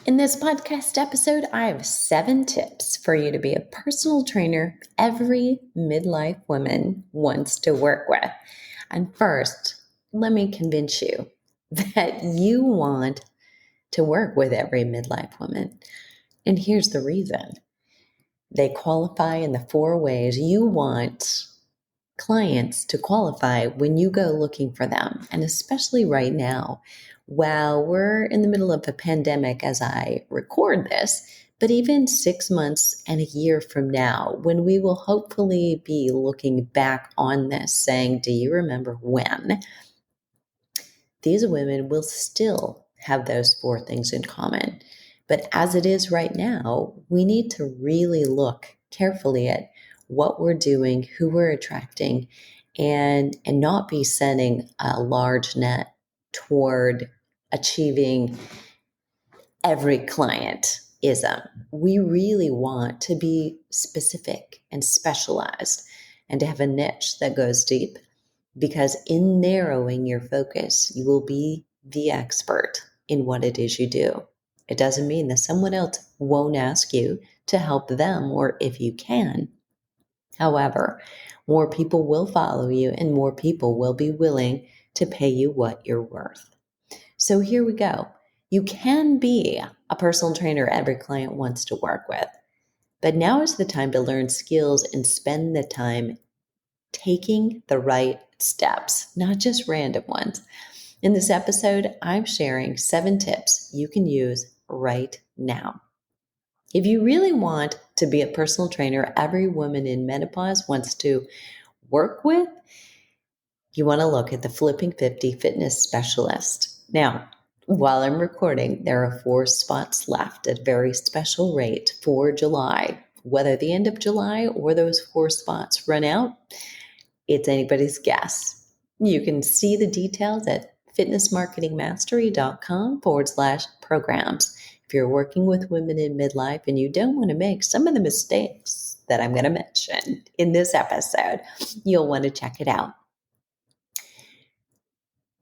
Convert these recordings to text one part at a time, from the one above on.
In this podcast episode, I have 7 tips for you to be a personal trainer every midlife woman wants to work with. And first, let me convince you that you want to work with every midlife woman. And here's the reason. They qualify in the 4 ways you want clients to qualify when you go looking for them. And especially right now, while we're in the middle of a pandemic as I record this, but even 6 months and a year from now, when we will hopefully be looking back on this saying, do you remember when? These women will still have those 4 things in common. But as it is right now, we need to really look carefully at what we're doing, who we're attracting, and not be sending a large net toward achieving every client ism. We really want to be specific and specialized and to have a niche that goes deep, because in narrowing your focus, you will be the expert in what it is you do. It doesn't mean that someone else won't ask you to help them, or if you can. However, more people will follow you and more people will be willing to pay you what you're worth. So here we go. You can be a personal trainer every client wants to work with, but now is the time to learn skills and spend the time taking the right steps, not just random ones. In this episode, I'm sharing 7 tips you can use right now. If you really want to be a personal trainer every woman in menopause wants to work with, you want to look at the Flipping 50 Fitness Specialist. Now, while I'm recording, there are 4 spots left at a very special rate for July. Whether the end of July or those 4 spots run out, it's anybody's guess. You can see the details at fitnessmarketingmastery.com/programs. If you're working with women in midlife and you don't want to make some of the mistakes that I'm going to mention in this episode, you'll want to check it out.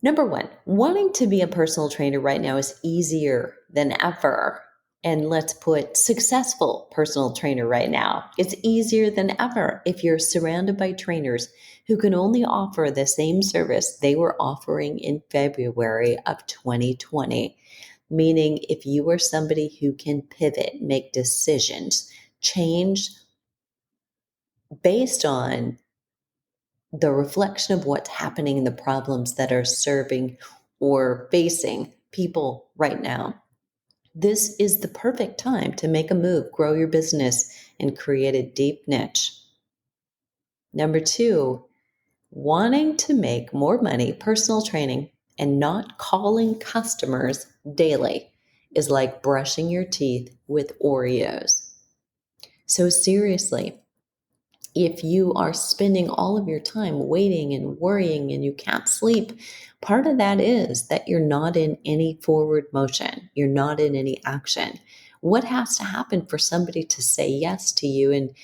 Number 1, wanting to be a personal trainer right now is easier than ever. And let's put successful personal trainer right now. It's easier than ever if you're surrounded by trainers who can only offer the same service they were offering in February of 2020. Meaning, if you are somebody who can pivot, make decisions, change based on the reflection of what's happening in the problems that are serving or facing people right now, this is the perfect time to make a move, grow your business, and create a deep niche. Number 2, wanting to make more money, personal training, and not calling customers daily is like brushing your teeth with Oreos. So seriously, if you are spending all of your time waiting and worrying and you can't sleep, part of that is that you're not in any forward motion. You're not in any action. What has to happen for somebody to say yes to you and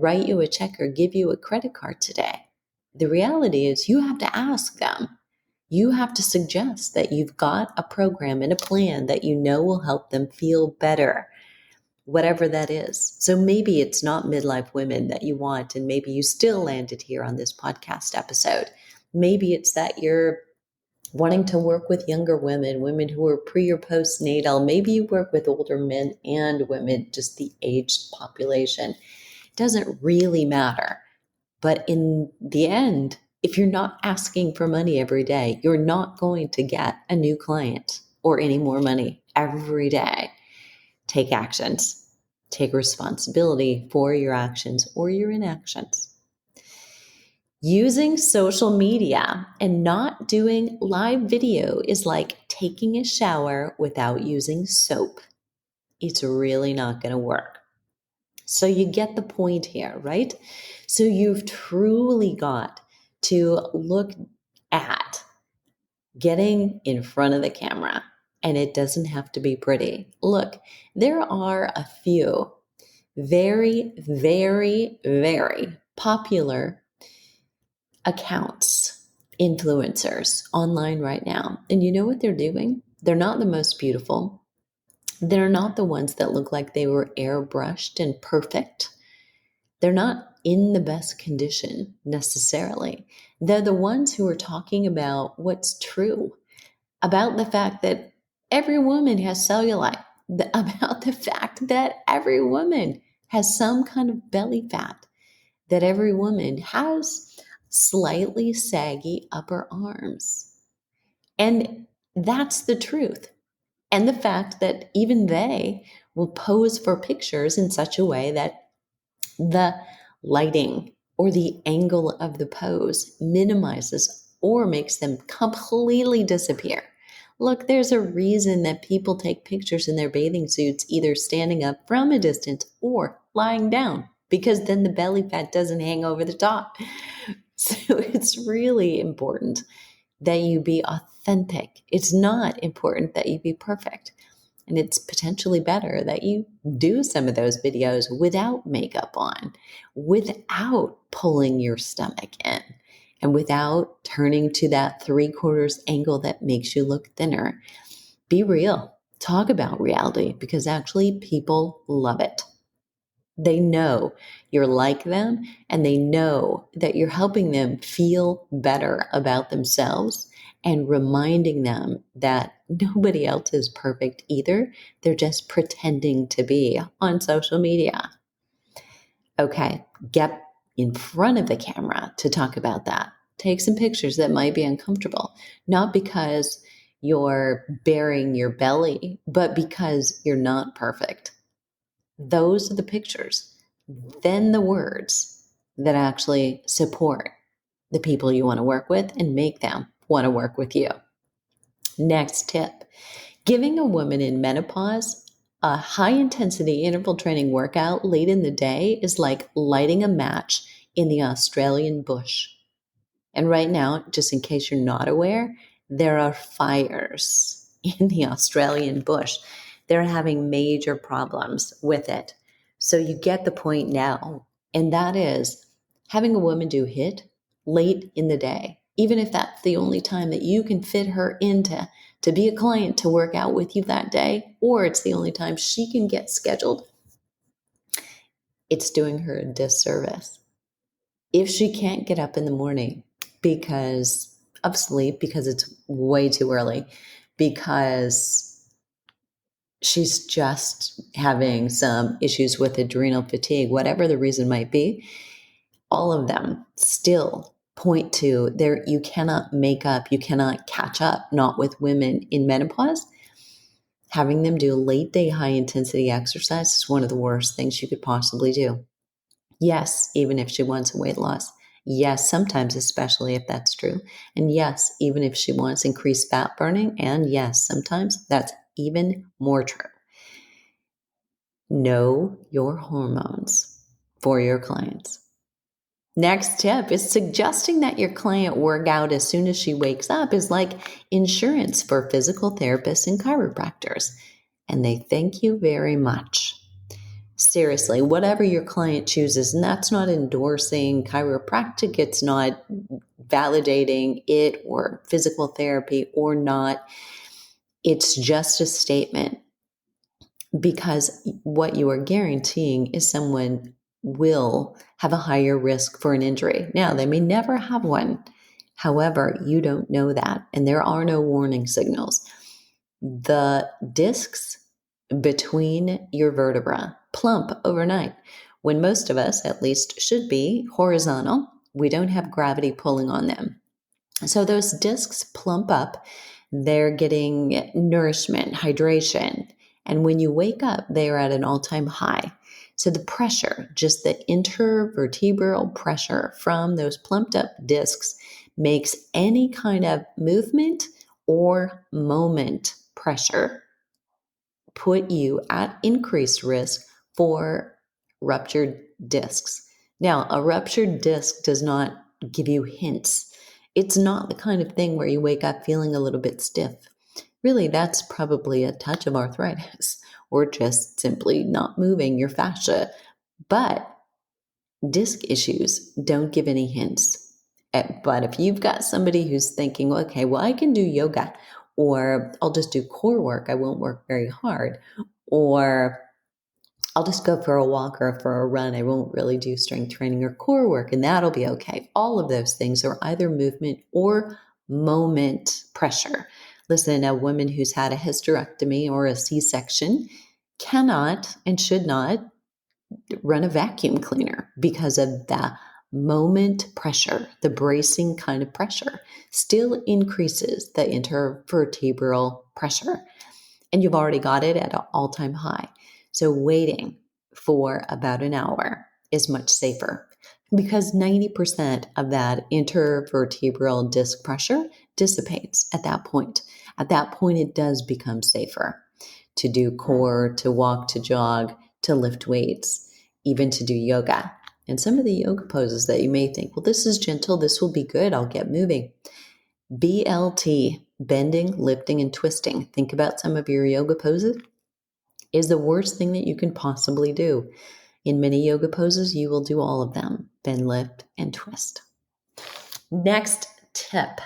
write you a check or give you a credit card today? The reality is you have to ask them. You have to suggest that you've got a program and a plan that you know will help them feel better, whatever that is. So maybe it's not midlife women that you want, and maybe you still landed here on this podcast episode. Maybe it's that you're wanting to work with younger women, women who are pre or postnatal. Maybe you work with older men and women, just the aged population. It doesn't really matter. But in the end, if you're not asking for money every day, you're not going to get a new client or any more money every day. Take actions. Take responsibility for your actions or your inactions. Using social media and not doing live video is like taking a shower without using soap. It's really not going to work. So you get the point here, right? So you've truly got to look at getting in front of the camera. And it doesn't have to be pretty. Look, there are a few very, very, very popular accounts, influencers online right now. And you know what they're doing? They're not the most beautiful. They're not the ones that look like they were airbrushed and perfect. They're not in the best condition necessarily. They're the ones who are talking about what's true, about the fact that every woman has cellulite, about the fact that every woman has some kind of belly fat, that every woman has slightly saggy upper arms. And that's the truth. And the fact that even they will pose for pictures in such a way that the lighting or the angle of the pose minimizes or makes them completely disappear. Look, there's a reason that people take pictures in their bathing suits either standing up from a distance or lying down, because then the belly fat doesn't hang over the top. So it's really important that you be authentic. It's not important that you be perfect. And it's potentially better that you do some of those videos without makeup on, without pulling your stomach in, and without turning to that 3/4 angle that makes you look thinner. Be real. Talk about reality, because actually people love it. They know you're like them, and they know that you're helping them feel better about themselves and reminding them that nobody else is perfect either. They're just pretending to be on social media. Okay, get in front of the camera to talk about that. Take some pictures that might be uncomfortable, not because you're baring your belly, but because you're not perfect. Those are the pictures, then the words that actually support the people you want to work with and make them want to work with you. Next tip, giving a woman in menopause a high intensity interval training workout late in the day is like lighting a match in the Australian bush. And right now, just in case you're not aware, there are fires in the Australian bush. They're having major problems with it. So you get the point now. And that is having a woman do HIIT late in the day, even if that's the only time that you can fit her into to be a client to work out with you that day, or it's the only time she can get scheduled, it's doing her a disservice. If she can't get up in the morning because of sleep, because it's way too early, because she's just having some issues with adrenal fatigue, whatever the reason might be, all of them still point to there. You cannot make up, you cannot catch up, not with women in menopause. Having them do late day high intensity exercise is one of the worst things you could possibly do. Yes, even if she wants weight loss. Yes, sometimes, especially if that's true. And yes, even if she wants increased fat burning. And yes, sometimes that's even more true. Know your hormones for your clients. Next tip is suggesting that your client work out as soon as she wakes up is like insurance for physical therapists and chiropractors. And they thank you very much. Seriously, whatever your client chooses, and that's not endorsing chiropractic, it's not validating it or physical therapy or not. It's just a statement, because what you are guaranteeing is someone will have a higher risk for an injury. Now, they may never have one. However, you don't know that, and there are no warning signals. The discs between your vertebra plump overnight, when most of us, at least, should be horizontal. We don't have gravity pulling on them. So those discs plump up, they're getting nourishment, hydration. And when you wake up, they are at an all-time high. So the pressure, just the intervertebral pressure from those plumped up discs, makes any kind of movement or moment pressure put you at increased risk for ruptured discs. Now, a ruptured disc does not give you hints. It's not the kind of thing where you wake up feeling a little bit stiff. Really, that's probably a touch of arthritis or just simply not moving your fascia. But disc issues don't give any hints. But if you've got somebody who's thinking, okay, well, I can do yoga, or I'll just do core work, I won't work very hard, or I'll just go for a walk or for a run. I won't really do strength training or core work, and that'll be okay. All of those things are either movement or moment pressure. Listen, a woman who's had a hysterectomy or a C-section cannot and should not run a vacuum cleaner because of the moment pressure. The bracing kind of pressure still increases the intervertebral pressure, and you've already got it at an all-time high. So waiting for about an hour is much safer because 90% of that intervertebral disc pressure dissipates at that point. At that point, it does become safer to do core, to walk, to jog, to lift weights, even to do yoga. And some of the yoga poses that you may think, well, this is gentle, this will be good, I'll get moving. BLT, bending, lifting, and twisting. Think about some of your yoga poses. Is the worst thing that you can possibly do. In many yoga poses, you will do all of them. Bend, lift, and twist. Next tip.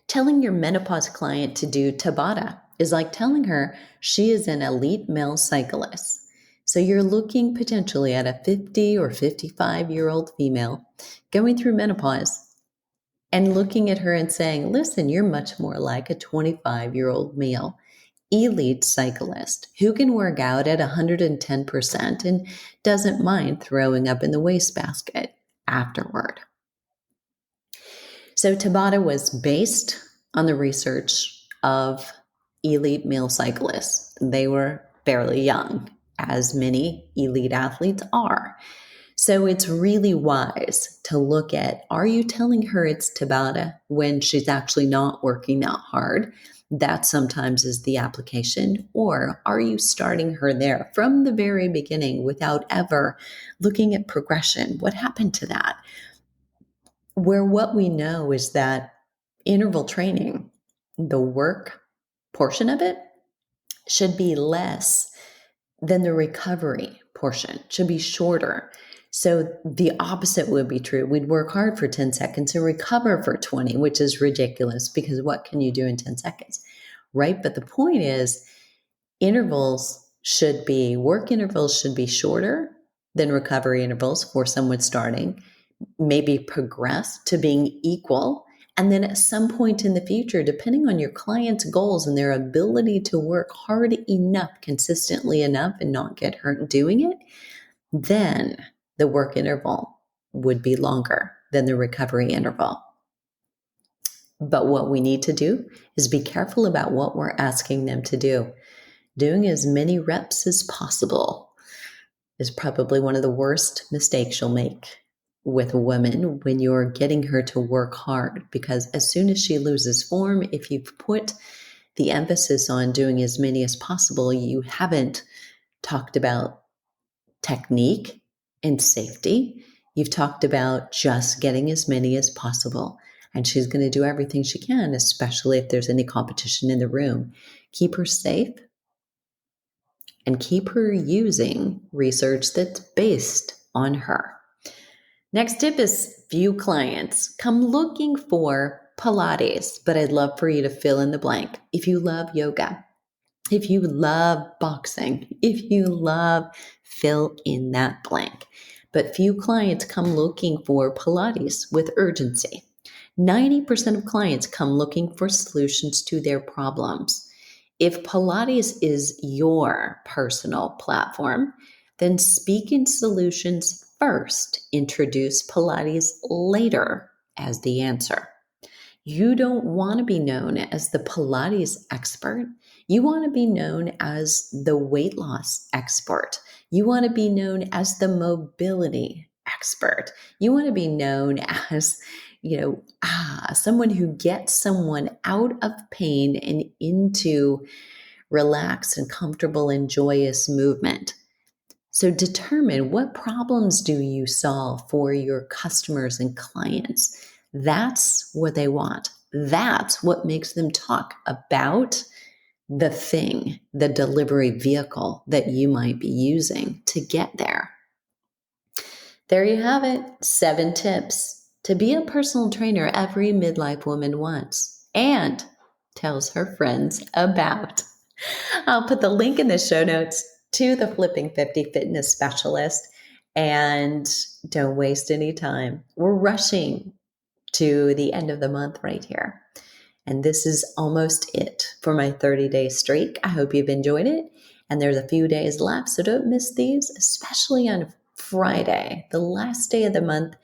Telling your menopause client to do Tabata is like telling her she is an elite male cyclist. So you're looking potentially at a 50 or 55-year-old female going through menopause and looking at her and saying, listen, you're much more like a 25-year-old male elite cyclist who can work out at 110% and doesn't mind throwing up in the wastebasket afterward. So Tabata was based on the research of elite male cyclists. They were fairly young, as many elite athletes are. So it's really wise to look at, are you telling her it's Tabata when she's actually not working that hard? That sometimes is the application. Or are you starting her there from the very beginning without ever looking at progression? What happened to that? Where what we know is that interval training, the work portion of it, should be less than the recovery portion, should be shorter. So the opposite would be true. We'd work hard for 10 seconds and recover for 20, which is ridiculous because what can you do in 10 seconds, right? But the point is work intervals should be shorter than recovery intervals for someone starting, maybe progress to being equal. And then at some point in the future, depending on your client's goals and their ability to work hard enough, consistently enough, and not get hurt doing it, then the work interval would be longer than the recovery interval. But what we need to do is be careful about what we're asking them to do. Doing as many reps as possible is probably one of the worst mistakes you'll make with a woman when you're getting her to work hard, because as soon as she loses form, if you've put the emphasis on doing as many as possible, you haven't talked about technique and safety. You've talked about just getting as many as possible. And she's going to do everything she can, especially if there's any competition in the room. Keep her safe and keep her using research that's based on her. Next tip is few clients come looking for Pilates, but I'd love for you to fill in the blank. If you love yoga, if you love boxing, if you love, fill in that blank. But few clients come looking for Pilates with urgency. 90% of clients come looking for solutions to their problems. If Pilates is your personal platform, then speak in solutions first. Introduce Pilates later as the answer. You don't want to be known as the Pilates expert. You want to be known as the weight loss expert. You want to be known as the mobility expert. You want to be known as, someone who gets someone out of pain and into relaxed and comfortable and joyous movement. So determine, what problems do you solve for your customers and clients? That's what they want. That's what makes them talk about the thing, the delivery vehicle that you might be using to get there. There you have it. 7 tips to be a personal trainer every midlife woman wants and tells her friends about. I'll put the link in the show notes to the Flipping 50 Fitness Specialist. And don't waste any time. We're rushing to the end of the month right here. And this is almost it for my 30-day streak. I hope you've enjoyed it. And there's a few days left, so don't miss these, especially on Friday, the last day of the month.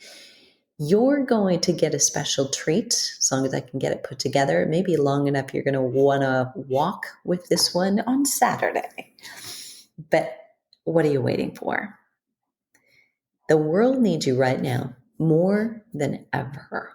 You're going to get a special treat as long as I can get it put together. It may be long enough you're going to want to walk with this one on Saturday. But what are you waiting for? The world needs you right now more than ever.